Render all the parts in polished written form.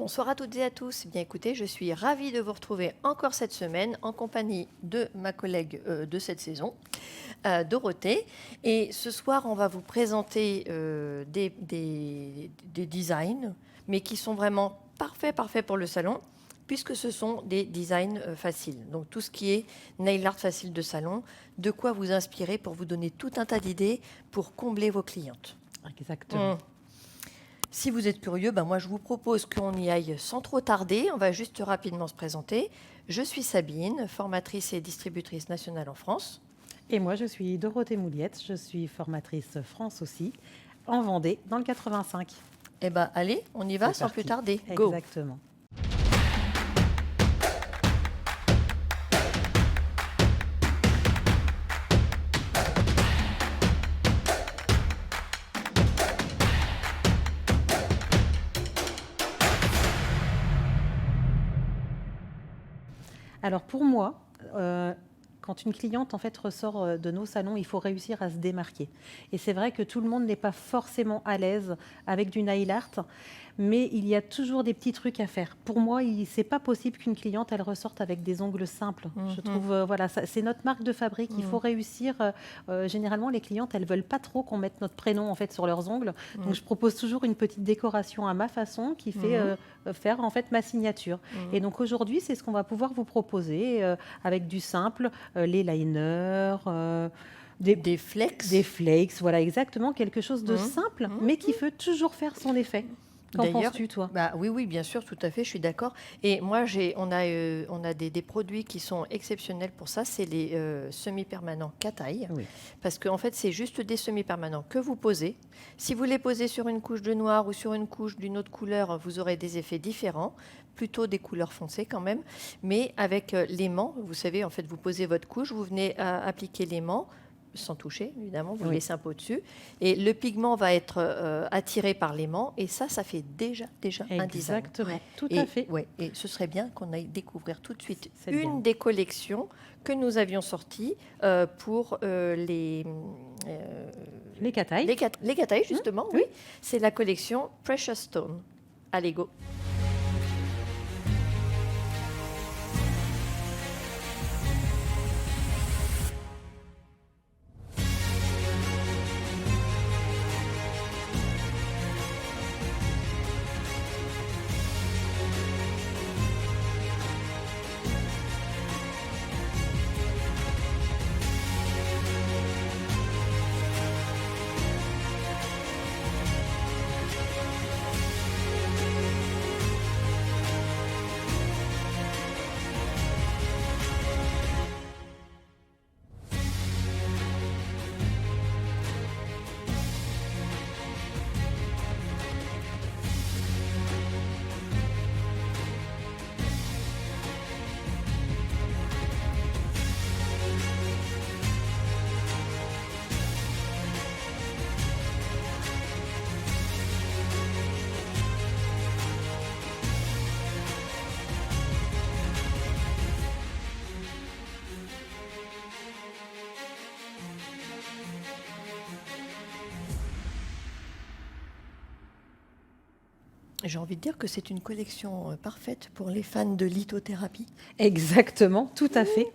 Bonsoir à toutes et à tous. Bien écoutez, je suis ravie de vous retrouver encore cette semaine en compagnie de ma collègue de cette saison, Dorothée. Et ce soir, on va vous présenter des designs, mais qui sont vraiment parfaits pour le salon, puisque ce sont des designs faciles. Donc tout ce qui est nail art facile de salon, de quoi vous inspirer pour vous donner tout un tas d'idées pour combler vos clientes. Exactement. Si vous êtes curieux, moi je vous propose qu'on y aille sans trop tarder. On va juste rapidement se présenter. Je suis Sabine, formatrice et distributrice nationale en France. Et moi, je suis Dorothée Mouliette, je suis formatrice France aussi, en Vendée, dans le 85. Eh bien, allez, on y va sans plus tarder. Go. Exactement. Alors pour moi, quand une cliente en fait ressort de nos salons, il faut réussir à se démarquer. Et c'est vrai que tout le monde n'est pas forcément à l'aise avec du nail art, mais il y a toujours des petits trucs à faire. Pour moi, c'est pas possible qu'une cliente elle ressorte avec des ongles simples. Je trouve voilà, c'est notre marque de fabrique. Il faut réussir. Généralement, les clientes elles veulent pas trop qu'on mette notre prénom en fait sur leurs ongles. Donc je propose toujours une petite décoration à ma façon qui fait faire en fait ma signature. Et donc aujourd'hui, c'est ce qu'on va pouvoir vous proposer avec du simple, les liners. Des flakes. Des flakes, voilà, exactement, quelque chose de simple, mais qui peut toujours faire son effet. Qu'en penses-tu, toi ? Oui, bien sûr, tout à fait, je suis d'accord. Et moi, on a des produits qui sont exceptionnels pour ça, c'est les semi-permanents Kataï. Oui. Parce qu'en fait, c'est juste des semi-permanents que vous posez. Si vous les posez sur une couche de noir ou sur une couche d'une autre couleur, vous aurez des effets différents, plutôt des couleurs foncées quand même. Mais avec l'aimant, vous savez, en fait, vous posez votre couche, vous venez appliquer l'aimant, sans toucher, évidemment, vous le laissez un peu au-dessus. Et le pigment va être attiré par l'aimant. Et ça fait déjà un design. Exactement, tout à fait. Ouais, et ce serait bien qu'on aille découvrir tout de suite une des collections que nous avions sorties pour les Kataï. Les Kataï, justement, oui. C'est la collection Precious Stone. Allez, go. J'ai envie de dire que c'est une collection parfaite pour les fans de lithothérapie. Exactement, tout à fait.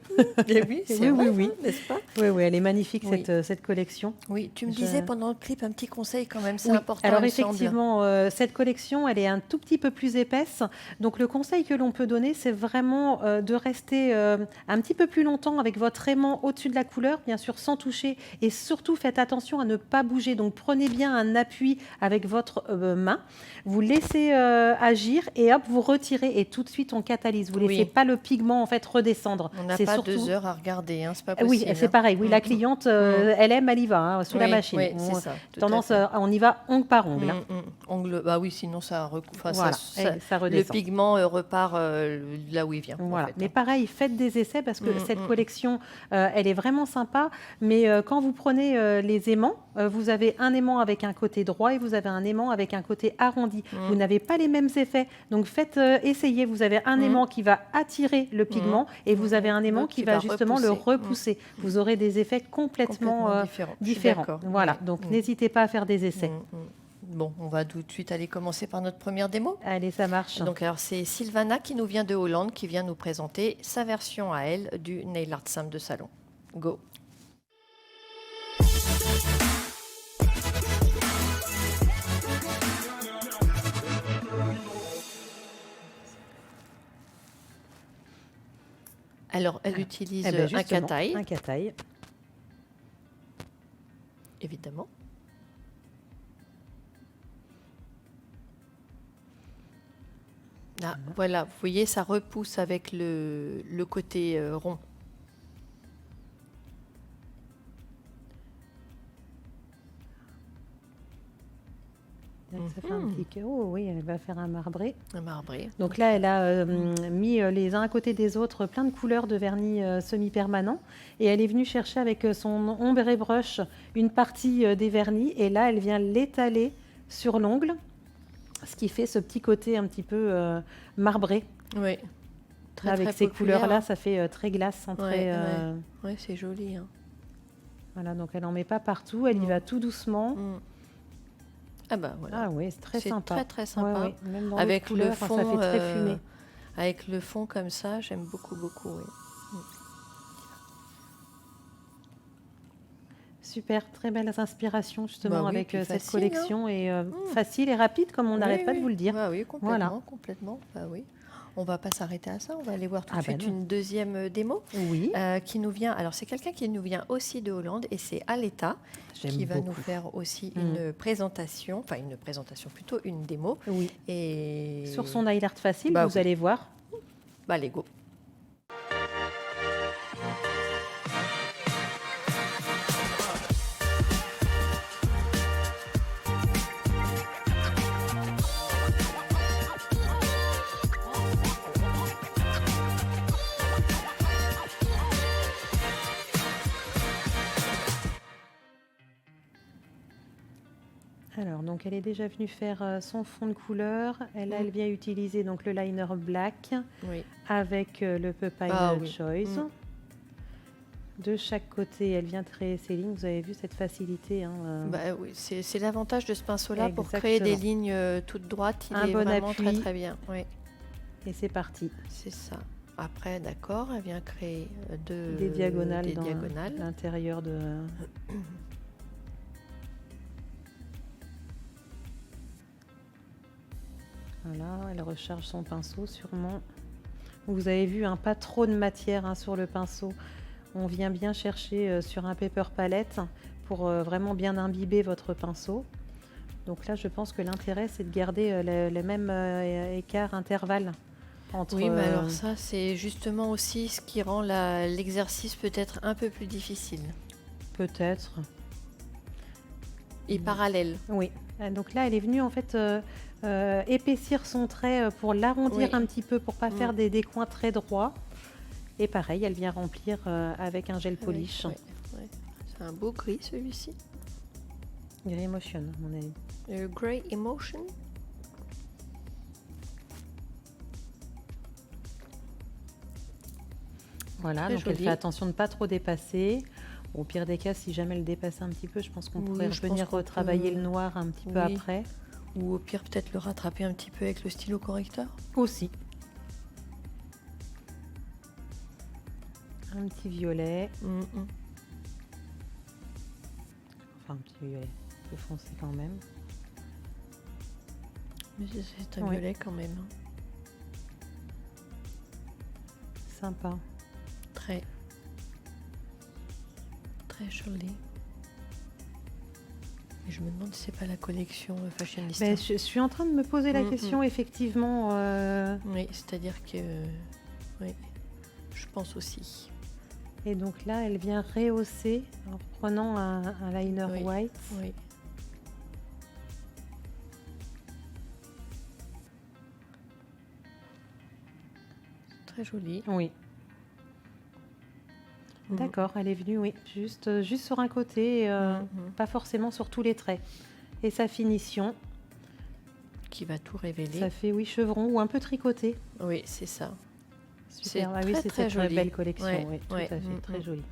Et oui, c'est vrai, oui. N'est-ce pas ? Oui, elle est magnifique, cette collection. Oui, tu me disais pendant le clip un petit conseil quand même, c'est important. Alors effectivement, cette collection, elle est un tout petit peu plus épaisse. Donc le conseil que l'on peut donner, c'est vraiment de rester un petit peu plus longtemps avec votre aimant au-dessus de la couleur, bien sûr sans toucher. Et surtout, faites attention à ne pas bouger. Donc prenez bien un appui avec votre main. Vous laissez agir et hop, vous retirez et tout de suite on catalyse. Vous ne laissez pas le pigment en fait redescendre. On n'a pas surtout 2 heures à regarder, hein, c'est pas possible. Oui, c'est pareil. Oui, la cliente, elle aime, elle y va sous la machine. Oui, c'est ça. On y va ongle par ongle. Ongle, oui, sinon ça redescend. Le pigment repart là où il vient. Voilà. En fait, mais pareil, faites des essais parce que cette collection, elle est vraiment sympa. Mais quand vous prenez les aimants, vous avez un aimant avec un côté droit et vous avez un aimant avec un côté arrondi. Vous n'avez pas les mêmes effets. Donc faites essayer. Vous avez un aimant qui va attirer le pigment et vous avez un aimant qui va justement le repousser. Vous aurez des effets complètement différents. Voilà. Donc n'hésitez pas à faire des essais. Bon, on va tout de suite aller commencer par notre première démo. Allez, ça marche. Donc, alors, c'est Sylvana qui nous vient de Hollande, qui vient nous présenter sa version à elle du nail art simple de salon. Go. Alors, elle utilise un cat-eye. Un cat-eye. Évidemment. Là, voilà, vous voyez, ça repousse avec le côté rond. Ça fait un petit... Oh oui, elle va faire un marbré. Un marbré. Donc là, elle a mis les uns à côté des autres plein de couleurs de vernis semi-permanent. Et elle est venue chercher avec son ombre et brush une partie des vernis. Et là, elle vient l'étaler sur l'ongle, ce qui fait ce petit côté un petit peu marbré. Oui. Très, avec ces couleurs-là, ça fait très glace. Ouais, c'est joli. Hein. Voilà, donc elle n'en met pas partout. Elle y va tout doucement. Ah bah voilà. Ah oui, c'est très sympa. C'est très très sympa. Ouais, ouais. Même dans avec couleurs, le fond, ça fait très fumé. Avec le fond comme ça, j'aime beaucoup. Oui. Super, très belles inspirations justement avec cette facile, collection et facile et rapide comme on n'arrête pas de vous le dire. Bah oui, complètement. Bah oui. On va pas s'arrêter à ça, on va aller voir tout de suite une deuxième démo qui nous vient. Alors c'est quelqu'un qui nous vient aussi de Hollande et c'est Aletta qui va nous faire aussi une présentation, enfin une présentation plutôt une démo. Oui. Et sur son nail art facile, vous allez voir. Bah allez go. Alors, donc elle est déjà venue faire son fond de couleur. Elle vient utiliser donc le liner black avec le Papaya Choice. De chaque côté, elle vient créer ses lignes. Vous avez vu cette facilité. Hein, bah, oui, c'est l'avantage de ce pinceau-là pour créer des lignes toutes droites. Il est vraiment très très bien. Oui. Et c'est parti. C'est ça. Après, d'accord, elle vient créer des diagonales dans l'intérieur de... Voilà, elle recharge son pinceau sûrement. Vous avez vu, pas trop de matière sur le pinceau. On vient bien chercher sur un paper palette pour vraiment bien imbiber votre pinceau. Donc là, je pense que l'intérêt, c'est de garder le même écart, intervalle. Oui, mais alors ça, c'est justement aussi ce qui rend l'exercice peut-être un peu plus difficile. Peut-être. Et parallèle. Oui. Donc là, elle est venue en fait... épaissir son trait pour l'arrondir un petit peu, pour pas faire des coins très droits. Et pareil, elle vient remplir avec un gel polish. C'est un beau gris celui-ci. Grey Emotion, à mon avis. Grey Emotion. Voilà, donc elle fait attention de ne pas trop dépasser. Au pire des cas, si jamais elle dépasse un petit peu, je pense qu'on pourrait revenir retravailler le noir un petit peu après. Ou au pire, peut-être le rattraper un petit peu avec le stylo correcteur. Aussi. Un petit violet. Enfin, un petit violet. Un peu foncé quand même. Mais c'est un violet quand même. Sympa. Très. Très joli. Et je me demande si c'est pas la collection Fashionista. Je suis en train de me poser la question, effectivement. Oui, c'est-à-dire que... oui, je pense aussi. Et donc là, elle vient rehausser en prenant un liner white. Oui. Très joli. Oui. D'accord, elle est venue, juste sur un côté, pas forcément sur tous les traits. Et sa finition. Qui va tout révéler. Ça fait, chevron ou un peu tricoté. Oui, c'est ça. Super, c'est très joli. Belle collection, tout à fait, très jolie.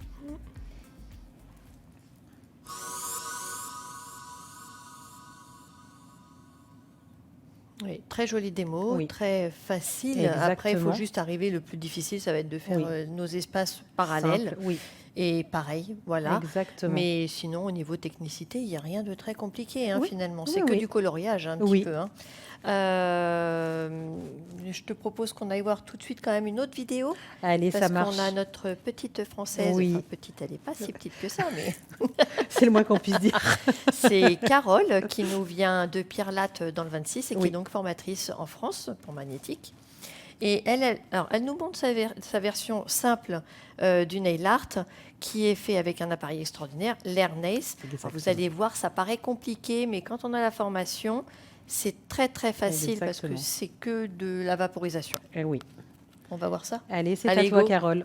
Oui, très jolie démo, Oui. très facile. Après, il faut Exactement. juste arriver. Le plus difficile, ça va être de faire Oui. nos espaces parallèles. Simple, oui, Et pareil, voilà. exactement. Mais sinon, au niveau technicité, il n'y a rien de très compliqué, hein, Oui, finalement. oui, C'est que oui. du coloriage, un petit Oui. peu. Hein. Je te propose qu'on aille voir tout de suite quand même une autre vidéo. Allez, ça Parce marche. qu'on a notre petite Française. Oui. Enfin, petite, elle n'est pas si petite que ça, mais C'est le moins qu'on puisse dire. c'est Carole qui nous vient de Pierre-Latte dans le 26 et qui Oui. est donc formatrice en France pour Magnétique. Et elle nous montre sa version simple du nail art qui est fait avec un appareil extraordinaire, l'Air Nails. Alors, vous allez voir, ça paraît compliqué, mais quand on a la formation, c'est très très facile parce que Exactement. c'est que de la vaporisation. Oui. On va voir ça. Allez, c'est Allez, à toi, go. Carole.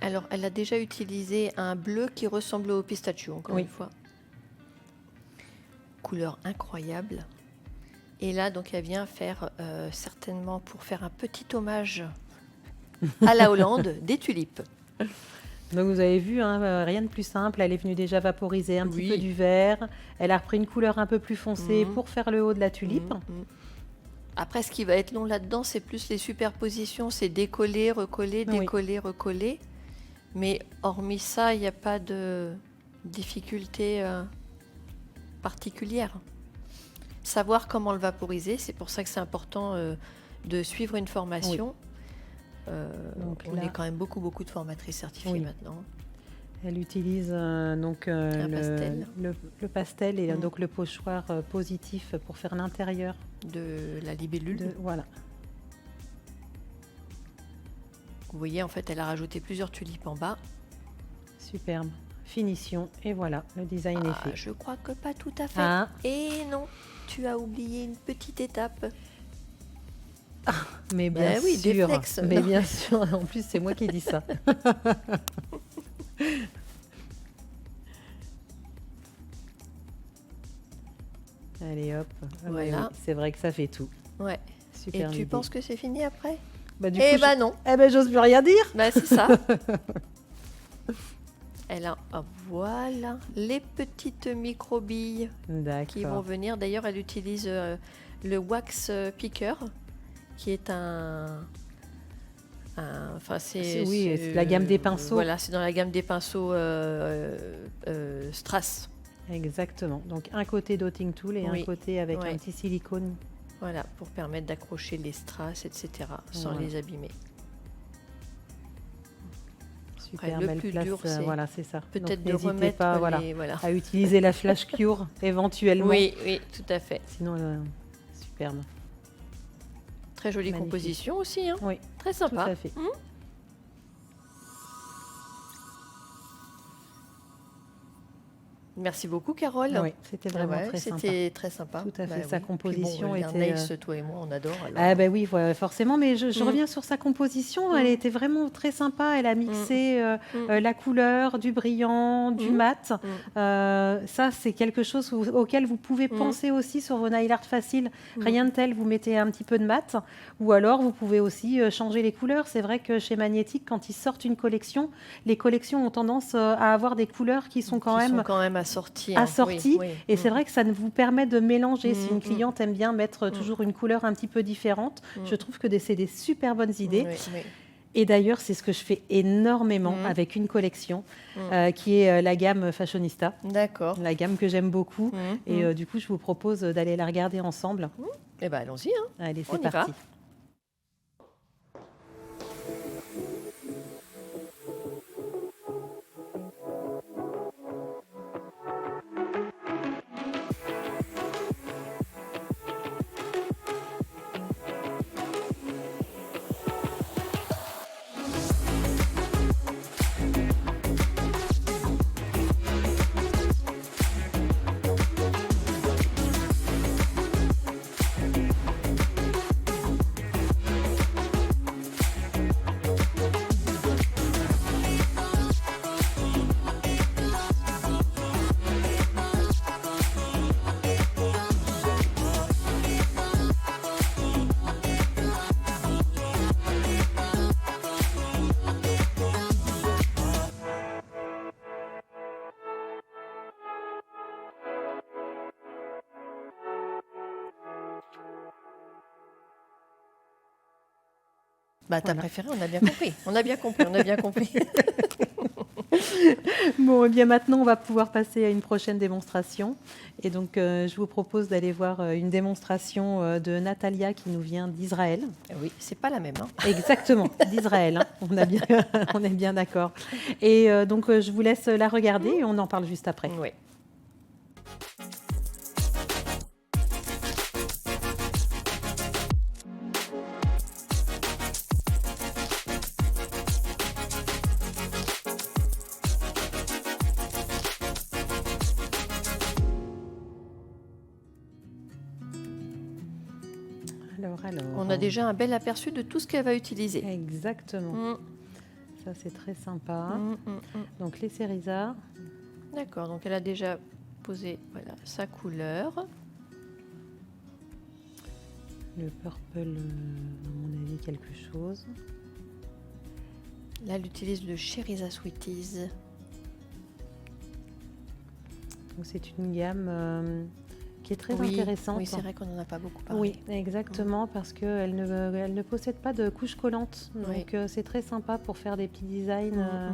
Alors, elle a déjà utilisé un bleu qui ressemble au pistachio, encore Oui. une fois. Couleur incroyable. Et là, donc, elle vient faire, certainement, pour faire un petit hommage à la Hollande, des tulipes. Donc vous avez vu, hein, rien de plus simple. Elle est venue déjà vaporiser un petit Oui. peu du vert. Elle a repris une couleur un peu plus foncée Mhm. pour faire le haut de la tulipe. Après, ce qui va être long là-dedans, c'est plus les superpositions, c'est décoller, recoller, Oui. décoller, recoller. Mais hormis ça, il n'y a pas de difficulté particulière. Savoir comment le vaporiser, c'est pour ça que c'est important de suivre une formation. Donc on là- est quand même beaucoup de formatrices certifiées Oui. maintenant. Elle utilise donc pastel. le pastel et Mhm. donc le pochoir positif pour faire l'intérieur De la libellule. de voilà. Vous voyez, en fait, elle a rajouté plusieurs tulipes en bas. Superbe finition et voilà, le design est fait. Je crois que pas tout à fait. Ah. Et non, tu as oublié une petite étape. Mais bien Ben oui, des sûr, flex. mais Non. bien sûr. En plus, c'est moi qui dis ça. Allez hop. Ah ouais, Voilà. oui, c'est vrai que ça fait tout. Ouais. Super. Et tu idée. penses que c'est fini après? Bah, du Eh coup, ben non. Eh ben, j'ose plus rien dire. Ben c'est ça. Elle a, voilà, les petites micro-billes qui vont D'accord. venir. D'ailleurs, elle utilise le wax picker, qui est enfin, Oui, c'est la gamme des pinceaux. Voilà, c'est dans la gamme des pinceaux Strass. Exactement. Donc un côté dotting tool et Oui. un côté avec Ouais. un petit silicone. Voilà, pour permettre d'accrocher les strass, etc., sans Voilà. les abîmer. Super le belle plus place. dur, c'est voilà, c'est ça. Peut-être Donc, de n'hésitez remettre pas, voilà, les... Voilà. à utiliser la flash cure éventuellement. Oui, oui, tout à fait. Sinon, superbe. Très jolie Magnifique. composition aussi, hein. Oui, Très tout sympa. à fait. Merci beaucoup, Carole. Oui, c'était vraiment Ouais, très sympa. c'était très sympa. Tout à fait, sa oui. Puis composition bon, les était, nails, toi et moi, on adore. alors. Ah ben oui, voilà, forcément, mais je Mm. reviens sur sa composition. Elle Mm. était vraiment très sympa. Elle a mixé la couleur, du brillant, du Mm. mat. Ça, c'est quelque chose auquel vous pouvez Mm. penser aussi sur vos nail art faciles. Mm. Rien de tel, vous mettez un petit peu de mat. Ou alors, vous pouvez aussi changer les couleurs. C'est vrai que chez Magnétique, quand ils sortent une collection, les collections ont tendance à avoir des couleurs qui sont quand même assorties. assorties. Oui. Et c'est vrai que ça vous permet de mélanger. Si une Mm. cliente aime bien mettre toujours une couleur un petit peu différente, Mm. je trouve que c'est des super bonnes idées. Oui, oui. Et d'ailleurs, c'est ce que je fais énormément Mm. avec une collection qui est la gamme Fashionista, D'accord. la gamme que j'aime beaucoup. Mm. Et du coup, je vous propose d'aller la regarder ensemble. Eh ben, allons-y. Hein. Allez, On c'est y parti. va. Bah, ta préférée, on a bien compris. On a bien compris, on a bien compris. Bon, et bien maintenant, on va pouvoir passer à une prochaine démonstration. Et donc, je vous propose d'aller voir une démonstration de Natalia qui nous vient d'Israël. Oui, c'est pas la même. Hein. Exactement, d'Israël. Hein. On est bien d'accord. Et donc, je vous laisse la regarder et on en parle juste après. Oui. Alors. On a déjà un bel aperçu de tout ce qu'elle va utiliser. Exactement. Ça, c'est très sympa. Donc, les cérizards. D'accord, donc elle a déjà posé sa couleur. Le purple, à mon avis, quelque chose. Là, elle utilise le Cheriza Sweeties. Donc, c'est une gamme qui est très intéressante. Oui, c'est vrai qu'on n'en a pas beaucoup parlé. Oui, exactement, parce qu'elle ne possède pas de couche collante. Donc, c'est très sympa pour faire des petits designs.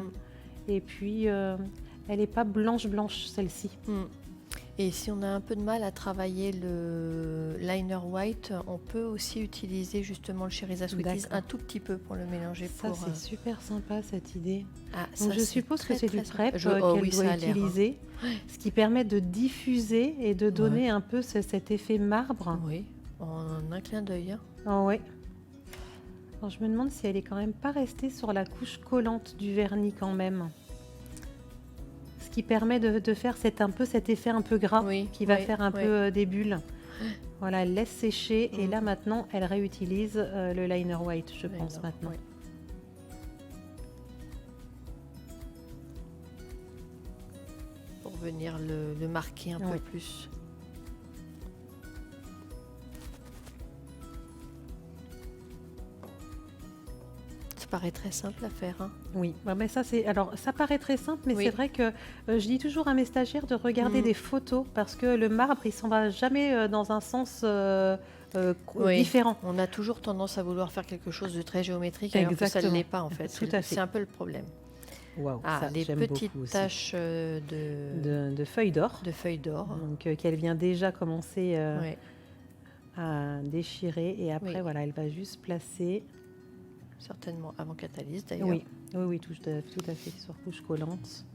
Et puis, elle n'est pas blanche, celle-ci. Et si on a un peu de mal à travailler le liner white, on peut aussi utiliser justement le Cheriza Sweeties un tout petit peu pour le mélanger. Ça, c'est super sympa, cette idée. Ah, donc, je suppose que c'est du prep qu'elle doit utiliser, ce qui permet de diffuser et de donner un peu cet effet marbre. Oui, en un clin d'œil. Hein. Oh, oui. Alors, je me demande si elle est quand même pas restée sur la couche collante du vernis quand même. Ce qui permet de faire cet effet un peu gras qui va faire un peu des bulles. Voilà, elle laisse sécher et là maintenant elle réutilise le liner white, je pense maintenant. Pour venir le marquer un peu plus. Ça paraît très simple à faire. Hein. Oui, mais ça paraît très simple, mais c'est vrai que je dis toujours à mes stagiaires de regarder des photos parce que le marbre, il s'en va jamais dans un sens différent. On a toujours tendance à vouloir faire quelque chose de très géométrique alors que ça ne l'est pas en fait. C'est un peu le problème. Wow, les petites taches de feuilles d'or. De feuilles d'or. Donc qu'elle vient déjà commencer à déchirer et après voilà, elle va juste placer. Certainement avant catalyse d'ailleurs. Oui, tout à fait sur couche collante.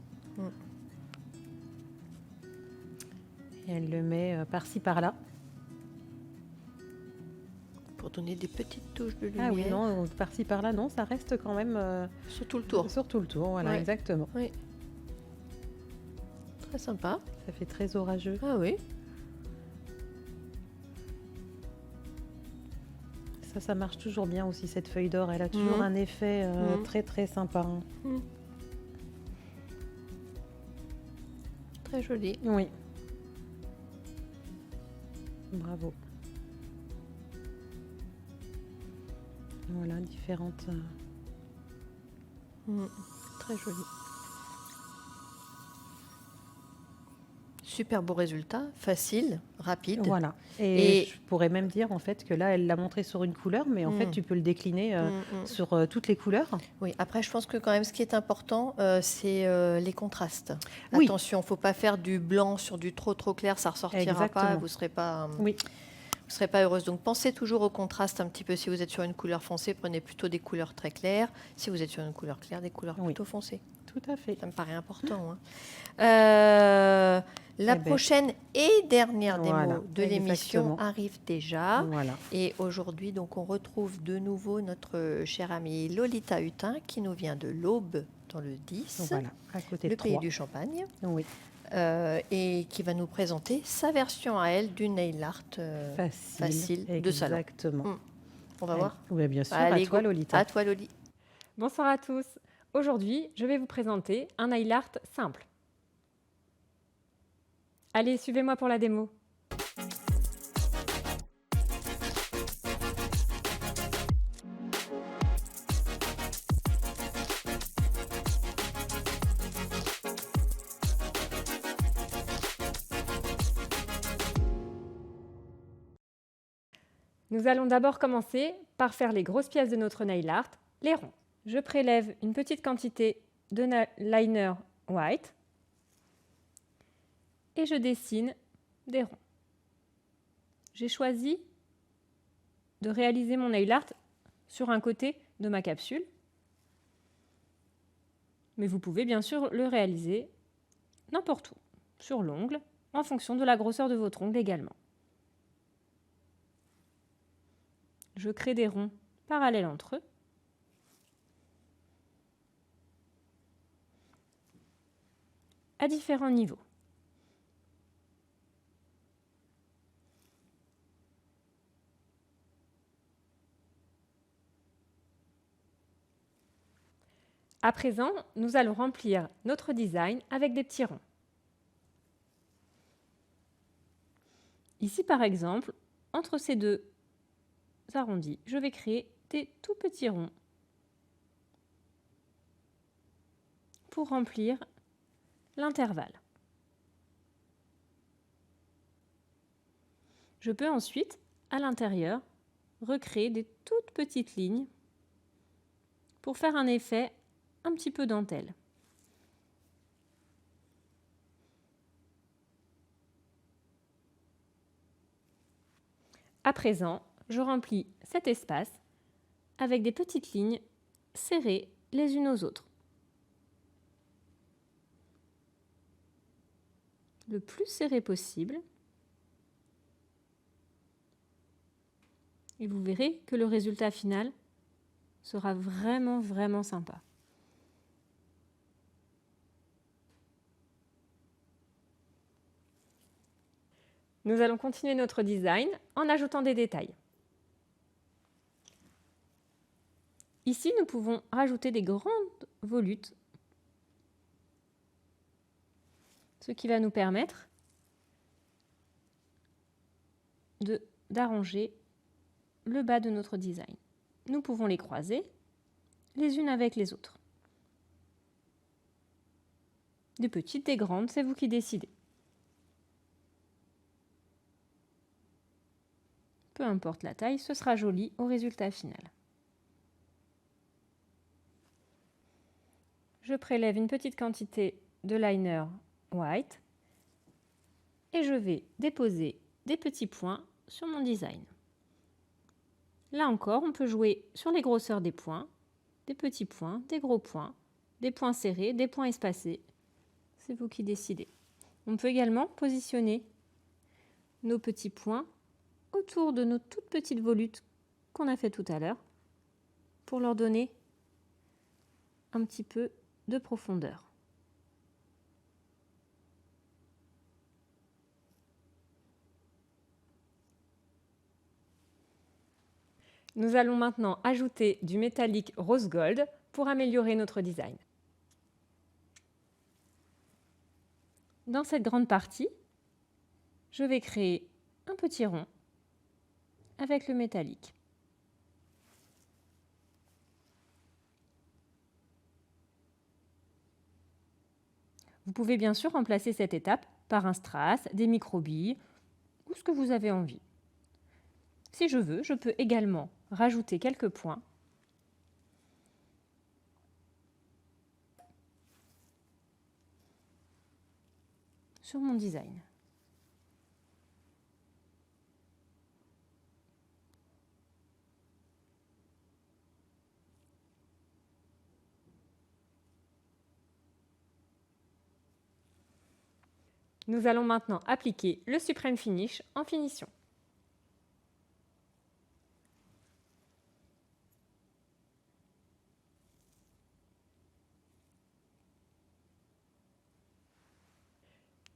Et elle le met par-ci par-là. Pour donner des petites touches de lumière. Ah oui, non, par-ci par-là, non, ça reste quand même... sur tout le tour. Sur tout le tour, voilà, exactement. Oui. Très sympa. Ça fait très orageux. Ah oui. Ça marche toujours bien aussi, cette feuille d'or. Elle a toujours un effet très, très sympa. Très joli. Oui. Bravo. Voilà, différentes... Très joli. Super beau résultat, facile, rapide. Voilà. Et je pourrais même dire en fait que là, elle l'a montré sur une couleur, mais en fait, tu peux le décliner sur toutes les couleurs. Oui, après, je pense que quand même, ce qui est important, c'est les contrastes. Oui. Attention, il ne faut pas faire du blanc sur du trop clair, ça ne ressortira pas, vous ne serez pas... Vous ne serez pas heureuse. Donc, pensez toujours au contraste un petit peu. Si vous êtes sur une couleur foncée, prenez plutôt des couleurs très claires. Si vous êtes sur une couleur claire, des couleurs plutôt foncées. Tout à fait. Ça me paraît important. La prochaine et dernière démo de l'émission arrive déjà. Et aujourd'hui, donc, on retrouve de nouveau notre chère amie Lolita Hutin qui nous vient de l'Aube dans le 10, à côté le de pays du Champagne. Oui. Et qui va nous présenter sa version à elle du nail art facile de salon. Exactement. On va voir. Oui, bien sûr. Allez, à toi, Lolita. À toi, Loli. Bonsoir à tous. Aujourd'hui, je vais vous présenter un nail art simple. Allez, suivez-moi pour la démo. Nous allons d'abord commencer par faire les grosses pièces de notre nail art, les ronds. Je prélève une petite quantité de liner white et je dessine des ronds. J'ai choisi de réaliser mon nail art sur un côté de ma capsule, mais vous pouvez bien sûr le réaliser n'importe où, sur l'ongle, en fonction de la grosseur de votre ongle également. Je crée des ronds parallèles entre eux. À différents niveaux. À présent, nous allons remplir notre design avec des petits ronds. Ici, par exemple, entre ces deux arrondis, je vais créer des tout petits ronds pour remplir l'intervalle. Je peux ensuite, à l'intérieur, recréer des toutes petites lignes pour faire un effet un petit peu dentelle. À présent, je remplis cet espace avec des petites lignes serrées les unes aux autres. Le plus serré possible. Et vous verrez que le résultat final sera vraiment sympa. Nous allons continuer notre design en ajoutant des détails. Ici, nous pouvons rajouter des grandes volutes, ce qui va nous permettre d'arranger le bas de notre design. Nous pouvons les croiser les unes avec les autres. Des petites, des grandes, c'est vous qui décidez. Peu importe la taille, ce sera joli au résultat final. Je prélève une petite quantité de liner white et je vais déposer des petits points sur mon design. Là encore, on peut jouer sur les grosseurs des points, des petits points, des gros points, des points serrés, des points espacés. C'est vous qui décidez. On peut également positionner nos petits points autour de nos toutes petites volutes qu'on a fait tout à l'heure pour leur donner un petit peu de profondeur. Nous allons maintenant ajouter du métallique rose gold pour améliorer notre design. Dans cette grande partie, je vais créer un petit rond avec le métallique. Vous pouvez bien sûr remplacer cette étape par un strass, des microbilles ou ce que vous avez envie. Si je veux, je peux également rajouter quelques points sur mon design. Nous allons maintenant appliquer le Supreme Finish en finition.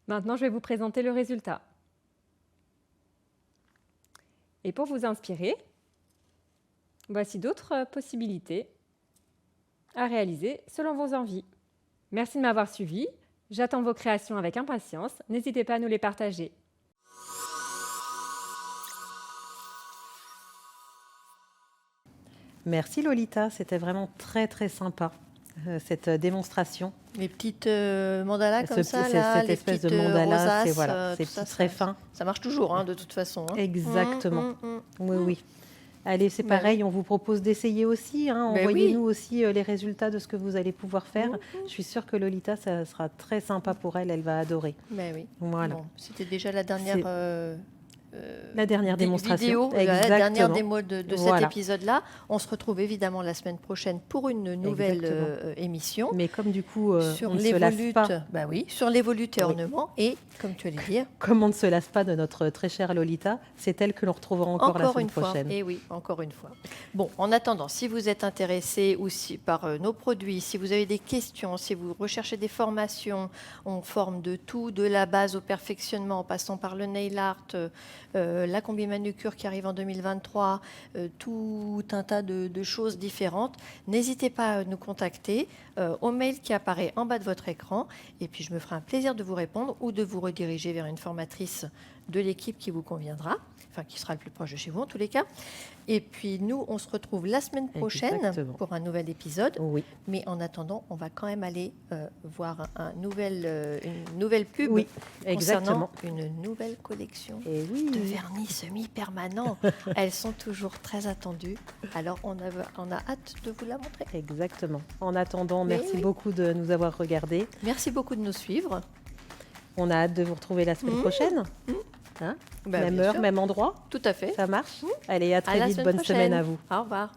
Maintenant, je vais vous présenter le résultat. Et pour vous inspirer, voici d'autres possibilités à réaliser selon vos envies. Merci de m'avoir suivi. J'attends vos créations avec impatience. N'hésitez pas à nous les partager. Merci Lolita, c'était vraiment très sympa. cette démonstration. Les petites mandalas comme ça, cette là, les espèce de petites mandala, c'est rosaces, ces tout ça, petits traits fins. ça marche toujours, hein, de toute façon. Hein. Exactement. Oui, oui. Allez, c'est Bah pareil, on vous propose d'essayer aussi. Hein. Ben Envoyez-nous aussi les résultats de ce que vous allez pouvoir faire. Je suis sûre que Lolita, ça sera très sympa pour elle. Elle va adorer. Ben oui. Voilà. Bon, c'était déjà la dernière... La dernière démonstration. Vidéo, la dernière démo de Voilà. cet épisode-là. On se retrouve évidemment la semaine prochaine pour une nouvelle émission. Mais comme du coup, sur on ne se lasse pas. Bah oui, sur les volutes et Oui. ornements. Et, comme tu allais dire... Comme on ne se lasse pas de notre très chère Lolita, c'est elle que l'on retrouvera encore la semaine une fois. prochaine. Et oui, encore une fois. Bon, en attendant, si vous êtes intéressé aussi par nos produits, si vous avez des questions, si vous recherchez des formations, on forme de tout, de la base au perfectionnement, en passant par le nail art, la combi manucure qui arrive en 2023, tout un tas de choses différentes. N'hésitez pas à nous contacter au mail qui apparaît en bas de votre écran. Et puis, je me ferai un plaisir de vous répondre ou de vous rediriger vers une formatrice de l'équipe qui vous conviendra, enfin qui sera le plus proche de chez vous en tous les cas. Et puis nous, on se retrouve la semaine prochaine Exactement. pour un nouvel épisode. Oui. Mais en attendant, on va quand même aller voir une nouvelle pub Oui, concernant exactement. une nouvelle collection Et oui. de vernis semi-permanents. Elles sont toujours très attendues. Alors on a hâte de vous la montrer. Exactement. En attendant, Mais merci oui. beaucoup de nous avoir regardés. Merci beaucoup de nous suivre. On a hâte de vous retrouver la semaine prochaine. Hein, Bah, même bien heure, sûr. même endroit. Tout à fait. Ça marche. Allez, à À très la vite. semaine Bonne semaine prochaine. à vous. Au revoir.